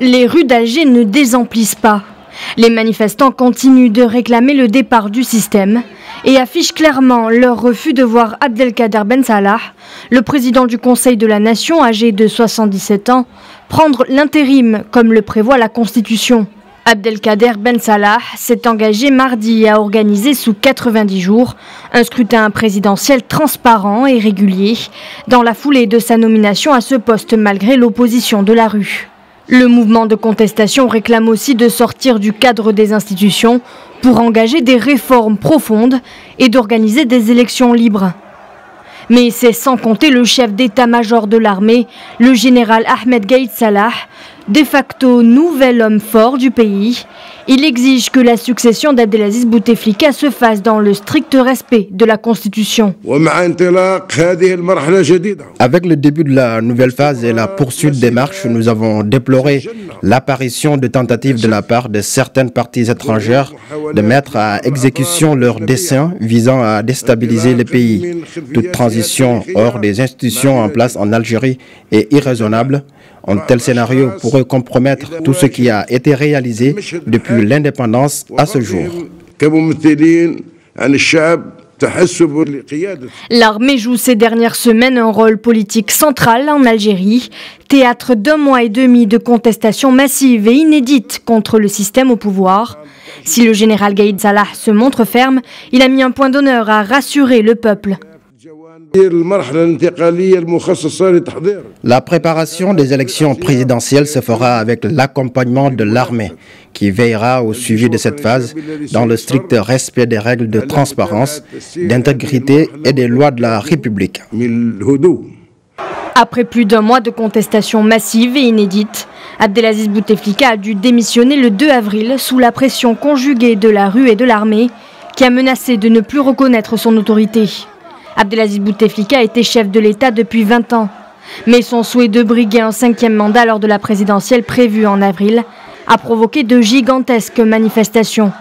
Les rues d'Alger ne désemplissent pas. Les manifestants continuent de réclamer le départ du système et affichent clairement leur refus de voir Abdelkader Ben Salah, le président du Conseil de la Nation âgé de 77 ans, prendre l'intérim comme le prévoit la Constitution. Abdelkader Ben Salah s'est engagé mardi à organiser sous 90 jours un scrutin présidentiel transparent et régulier dans la foulée de sa nomination à ce poste malgré l'opposition de la rue. Le mouvement de contestation réclame aussi de sortir du cadre des institutions pour engager des réformes profondes et d'organiser des élections libres. Mais c'est sans compter le chef d'état-major de l'armée, le général Ahmed Gaïd Salah, de facto nouvel homme fort du pays. Il exige que la succession d'Abdelaziz Bouteflika se fasse dans le strict respect de la Constitution. Avec le début de la nouvelle phase et la poursuite des marches, nous avons déploré l'apparition de tentatives de la part de certaines parties étrangères de mettre à exécution leurs desseins visant à déstabiliser le pays. Toute transition hors des institutions en place en Algérie est irraisonnable. Un tel scénario pourrait compromettre tout ce qui a été réalisé depuis l'indépendance à ce jour. L'armée joue ces dernières semaines un rôle politique central en Algérie, théâtre d'1 mois et demi de contestations massives et inédites contre le système au pouvoir. Si le général Gaïd Salah se montre ferme, il a mis un point d'honneur à rassurer le peuple. La préparation des élections présidentielles se fera avec l'accompagnement de l'armée, qui veillera au suivi de cette phase dans le strict respect des règles de transparence, d'intégrité et des lois de la République. Après plus d'1 mois de contestations massives et inédites, Abdelaziz Bouteflika a dû démissionner le 2 avril sous la pression conjuguée de la rue et de l'armée, qui a menacé de ne plus reconnaître son autorité. Abdelaziz Bouteflika était chef de l'État depuis 20 ans. Mais son souhait de briguer un 5e mandat lors de la présidentielle prévue en avril a provoqué de gigantesques manifestations.